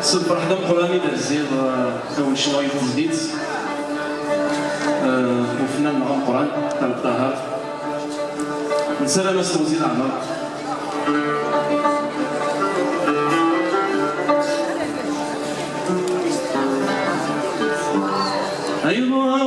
صبر حدا مقراني دازير أول شي غيكون جديد وفنان نغم قران تاع الطاهر نسلم استوزيد عمر أيوة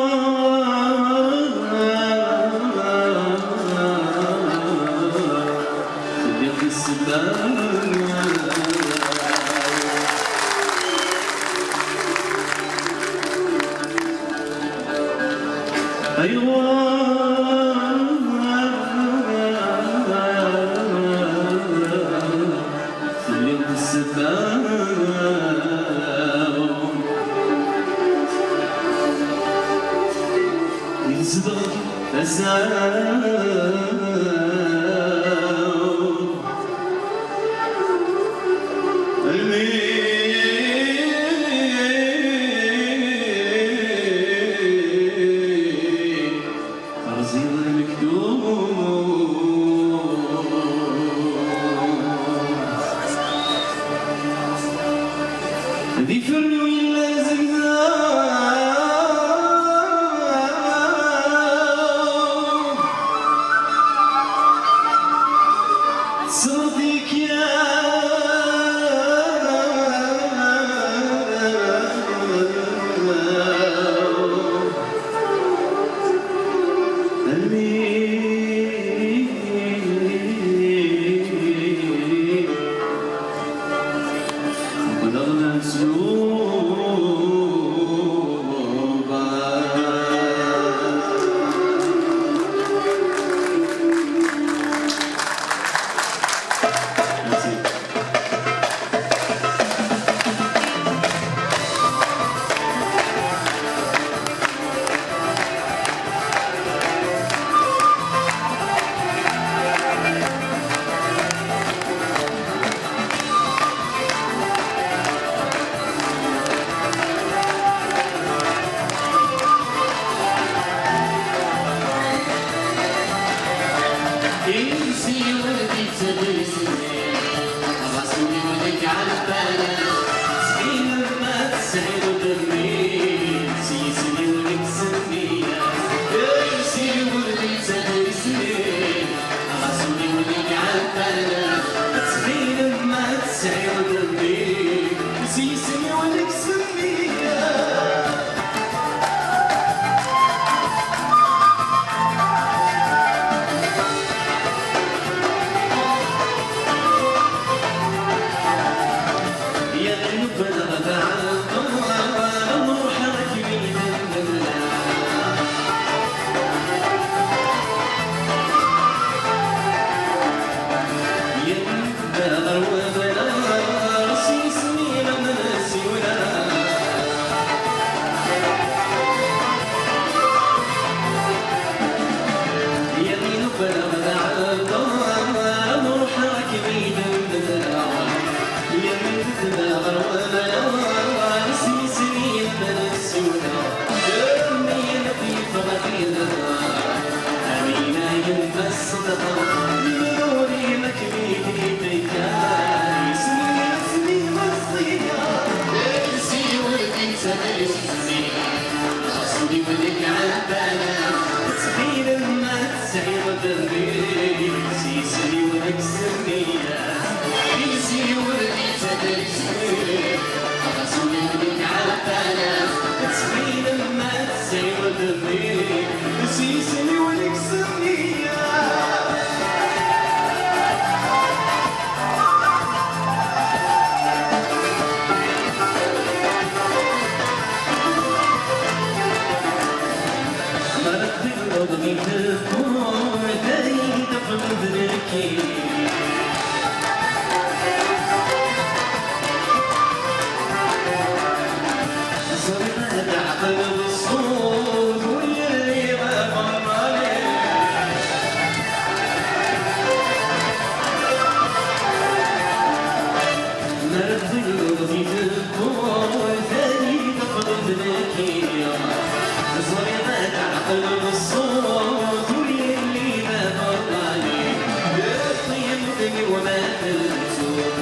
وما تلبسون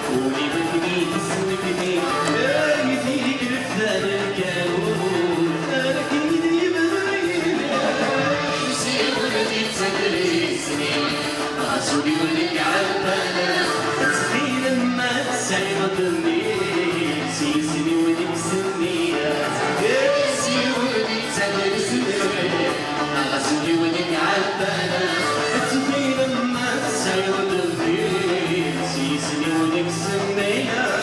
قولي بدي تسوي دمي سيسني وديك سنيات ياسي ولدي تدرسني غسولي وديك عبانا تبي لما تسير دمي سيسني وديك سنيات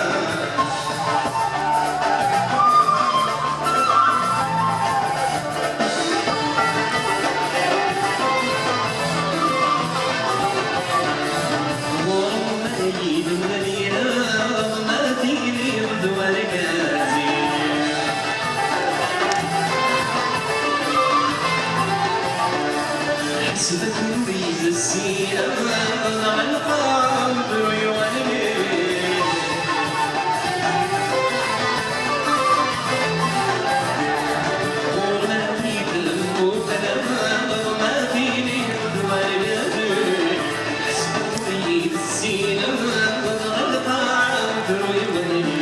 حسبك نريد السيرة على القلب ويوالي وما فيك الموت ما فيني الدوالي حسبك نريد السيرة على القلب ويوالي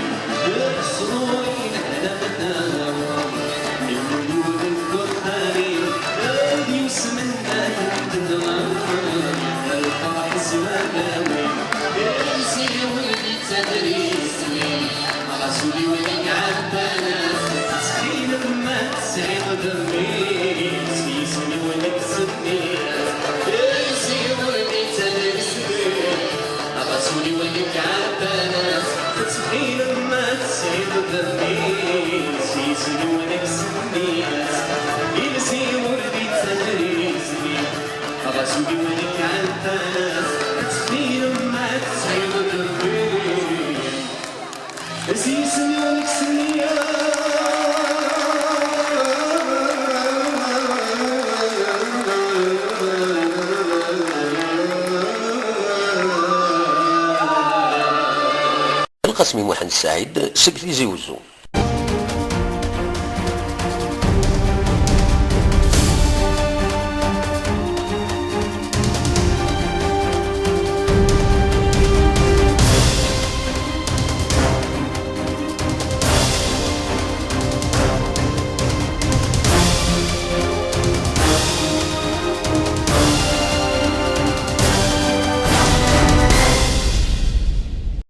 بحصولي نحلمنا غسولي وليك عبانا تسخين ما تسعيد دمي سيسني وليك سنيات ياسي ولدي تدرسني غسولي وليك عبانا تسخين ما تسعيد دمي سيسني وليك سنيات ياسي ولدي تدرسني غسولي وليك عبانا تسخين ما تسعيد دمي سيسني ولك سنية القسمي محمد السعيد سكتي زيوزو.